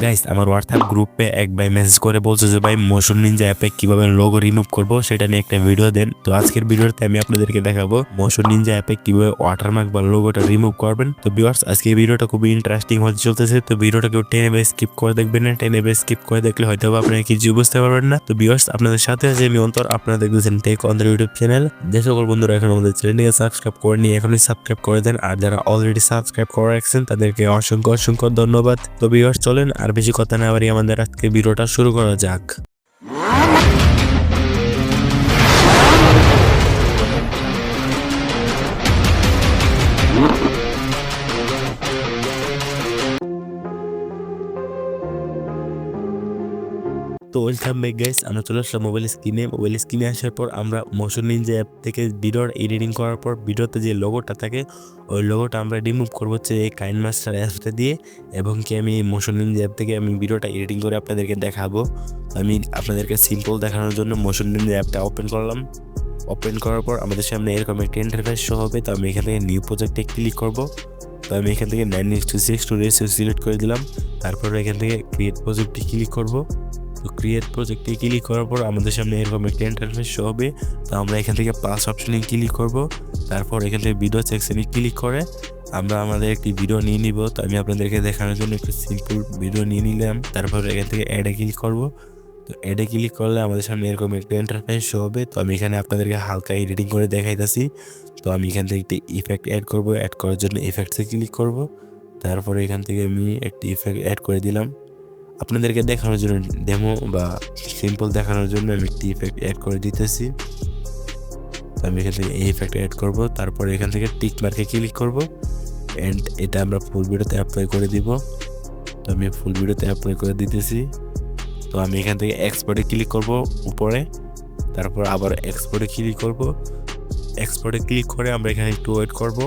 Guys আমার WhatsApp গ্রুপে এক ভাই মেসেজ করে বলছে যে ভাই মোশন নিনজা অ্যাপে কিভাবে লোগো রিমুভ করব সেটা নিয়ে একটা ভিডিও দেন। তো আজকের ভিডিওতে আমি আপনাদেরকে দেখাবো মোশন নিনজা অ্যাপে কিভাবে ওয়াটারমার্ক বা লোগোটা রিমুভ করবেন। তো ভিউয়ার্স আজকে এই ভিডিওটা খুবই ইন্টারেস্টিং হতে চলতেছে। তো ভিডিওটা কেউ টেনে বেশ স্কিপ করে দেখবেন না, টেনে বেশ স্কিপ করে দেখলে হয়তো আপনারা কিছু বুঝতে পারবেন না। তো ভিউয়ার্স আপনাদের সাথে আছে আমি অন্তর, আপনারা দেখতেছেন tech on the YouTube channel. যে সকল বন্ধুরা এখন আমাদের চ্যানেলটিকে সাবস্ক্রাইব করেনি এখনই সাবস্ক্রাইব করে দেন, আর যারা অলরেডি সাবস্ক্রাইব করে রাখছেন তাদেরকে অসংখ্য অসংখ্য ধন্যবাদ। তো ভিউয়ার্স চলেন আর বেশি কথা না বাড়িয়ে আমাদের আজকে ভিডিওটা শুরু করা যাক। তো ওয়েলকাম ব্যাক গাইস, আমরা চলে আসলাম মোবাইল স্ক্রিনে আসার পর আমরা মোশন নিনজা অ্যাপ থেকে ভিডিওর এডিটিং করার পর ভিডিওতে যে লোগোটা থাকে ওই লোগোটা আমরা রিমুভ করবো হচ্ছে এই কাইনমাস্টার অ্যাপটা দিয়ে, এবং কি আমি মোশন নিনজা অ্যাপ থেকে আমি ভিডিওটা এডিটিং করে আপনাদেরকে দেখাবো। আমি আপনাদেরকে সিম্পল দেখানোর জন্য মোশন নিনজা অ্যাপটা ওপেন করলাম। ওপেন করার পর আমাদের সামনে এরকম একটা ইন্টারফেস শো হবে। তো আমি এখান থেকে নিউ প্রজেক্টে ক্লিক করব। তো আমি এখান থেকে 9:6 রেশিও সিলেক্ট করে দিলাম। তারপর এখান থেকে ক্রিয়েট প্রজেক্টে ক্লিক করব। তো ক্রিয়েট প্রজেক্টে ক্লিক করার পর আমাদের সামনে এরকম একটা ইন্টারফেস শো হবে। তো আমরা এখান থেকে প্লাস অপশনে ক্লিক করব। তারপর এখান থেকে ভিডিও সেকশনে ক্লিক করে আমরা আমাদের একটি ভিডিও নিয়ে নিব। তো আমি আপনাদেরকে দেখানোর জন্য একটু সিম্পল ভিডিও নিয়ে নিলাম। তারপর এখান থেকে অ্যাডে ক্লিক করব। তো অ্যাডে ক্লিক করলে আমাদের সামনে এরকম একটা ইন্টারফেস শো হবে। তো আমি এখানে আপনাদেরকে হালকা এডিটিং করে দেখাইতেছি। তো আমি এখান থেকে একটি ইফেক্ট অ্যাড করব। অ্যাড করার জন্য ইফেক্টসে ক্লিক করব। তারপরে এখান থেকে আমি একটি ইফেক্ট অ্যাড করে দিলাম। আপনাদেরকে দেখানোর জন্য ডেমো বা সিম্পল দেখানোর জন্য আমি একটি ইফেক্ট অ্যাড করে দিতেছি। তো আমি এখান থেকে এই ইফেক্ট অ্যাড করব। তারপর এখান থেকে টিক মার্কে ক্লিক করব অ্যান্ড এটা আমরা ফুল ভিডিওতে অ্যাপ্লাই করে দিব। তো আমি ফুল ভিডিওতে অ্যাপ্লাই করে দিতেছি। তো আমি এখান থেকে এক্সপোর্টে ক্লিক করব উপরে। তারপর আবার এক্সপোর্টে ক্লিক করব। এক্সপোর্টে ক্লিক করে আমরা এখানে একটু ওয়েট করব।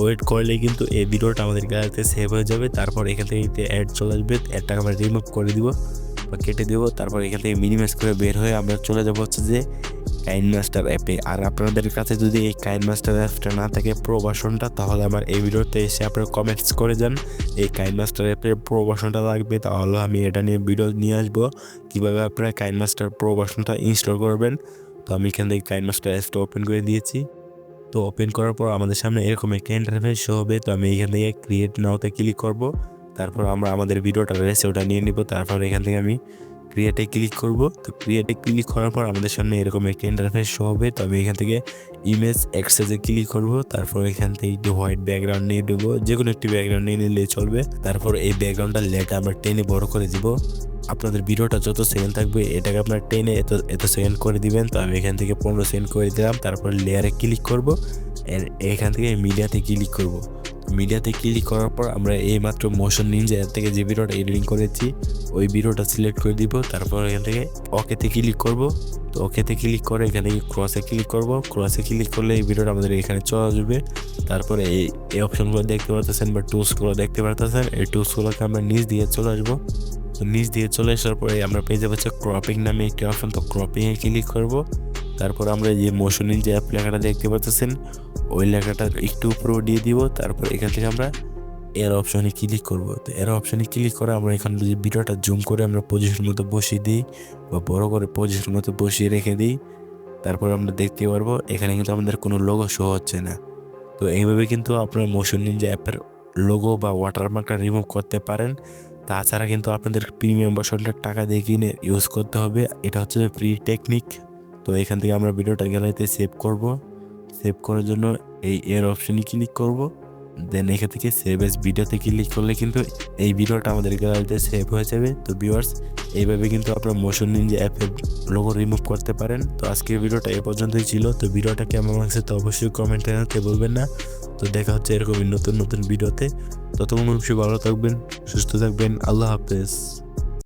ওয়েট করলে কিন্তু এই ভিডিওটা আমাদের গ্যালারিতে সেভ হয়ে যাবে। তারপর এখান থেকে অ্যাড চলে আসবে, অ্যাডটাকে আমরা রিমুভ করে দিব বা কেটে দেব। তারপর এখান থেকে মিনিমাইজ করে বের হয়ে আমরা চলে যাবো হচ্ছে যে কাইনমাস্টার অ্যাপে। আর আপনাদের কাছে যদি এই কাইনমাস্টার অ্যাপটা না থাকে প্রো ভার্সনটা, তাহলে আমার এই ভিডিওতে এসে আপনারা কমেন্টস করে যান এই কাইনমাস্টার অ্যাপের প্রো ভার্সনটা লাগবে, তাহলে আমি এটা নিয়ে ভিডিও নিয়ে আসবো কীভাবে আপনারা কাইনমাস্টার প্রো ভার্সনটা ইনস্টল করবেন। তো আমি এখান থেকে কাইনমাস্টার অ্যাপটা ওপেন করে দিয়েছি। তো ওপেন করার পর আমাদের সামনে এরকম একটা ইন্টারফেস শো হবে। তো আমি এখান থেকে ক্রিয়েট নাওতে ক্লিক করব। তারপর আমরা আমাদের ভিডিওটা রয়েছে ওটা নিয়ে নিব। তারপর এখান থেকে আমি ক্রিয়েটে ক্লিক করব। তো ক্রিয়েটে ক্লিক করার পর আমাদের সামনে এরকম একটা ইন্টারফেস শো হবে। তো আমি এখান থেকে ইমেজ এক্সচেঞ্জে ক্লিক করব। তারপর এখান থেকে একটু হোয়াইট ব্যাকগ্রাউন্ড নিয়ে দেবো, যে কোনো একটি ব্যাকগ্রাউন্ড নিয়ে নিলে চলবে। তারপর এই ব্যাকগ্রাউন্ডটা লেটা আমরা টেনে বড় করে দিব। আপনাদের ভিডিওটা যত সেকেন্ড থাকবে এটাকে আপনার টেনে এত সেকেন্ড করে দিবেন। তো আমি এখান থেকে 15 সেকেন্ড করে দিলাম। তারপর লেয়ারে ক্লিক করব। এখান থেকে মিডিয়াতে ক্লিক করব। মিডিয়াতে ক্লিক করার পর আমরা এই মাত্র মোশন নিনজা অ্যাপ থেকে যে ভিডিওটা এডিটিং করেছি ওই ভিডিওটা সিলেক্ট করে দিব। তারপর এখান থেকে ওকেতে ক্লিক করব। তো ওকেতে ক্লিক করে এখানে ক্রসে ক্লিক করব। ক্রসে ক্লিক করলে এই ভিডিওটা আমাদের এখানে চলে আসবে। তারপরে এই অপশনগুলো দেখতে পারতেছেন বা টুলসগুলো দেখতে পারতেছেন, এই টুলসগুলোকে আমরা নিচ দিয়ে চলে আসবো। তো নিচ দিয়ে চলে আসার পরে আমরা পেয়ে যাবো হচ্ছে ক্রপিং নামে একটি অপশন। তো ক্রপিংয়ে ক্লিক করব। তারপর আমরা যে মোশন নিনজা অ্যাপ লেখাটা দেখতে পাচ্ছেন ওই লেখাটা একটু উপরে দিয়ে দিব। তারপর এখান থেকে আমরা এর অপশনে ক্লিক করব। তো এর অপশনে ক্লিক করে আমরা এখানে যদি ভিডিওটা জুম করে আমরা পজিশন মতো বসিয়ে দিই বা বড় করে পজিশন মতো বসিয়ে রেখে দিই, তারপর আমরা দেখতে পারবো এখানে কিন্তু আমাদের কোনো লোগো শো হচ্ছে না। তো এইভাবে কিন্তু আপনার মোশন নিনজা অ্যাপের লোগো বা ওয়াটারমার্কটা রিমুভ করতে পারেন। তাছাড়া কিন্তু আপনাদের প্রিমিয়াম ভার্সনটার টাকা দিয়ে কিনে ইউজ করতে হবে, এটা হচ্ছে ফ্রি টেকনিক। তো এখান থেকে আমরা ভিডিওটা গ্যালারিতে সেভ করব। সেভ করার জন্য এর অপশনে ক্লিক করব। দেন এখান থেকে সেভ এস ভিডিওতে ক্লিক করলে কিন্তু এই ভিডিওটা আমাদের গ্যালারিতে সেভ হয়ে যাবে। তো ভিউয়ার্স এইভাবে কিন্তু আপনারা মোশন নিনজা অ্যাপের লোগো রিমুভ করতে পারেন। তো আজকের ভিডিওটা এ পর্যন্তই ছিল। তো ভিডিওটা কেমন লাগছে তো অবশ্যই কমেন্টে জানাতে বলবেন না। তো দেখা হচ্ছে এরকমই নতুন নতুন ভিডিওতে। ততক্ষণ অবশ্যই ভালো থাকবেন, সুস্থ থাকবেন। আল্লাহ হাফেজ।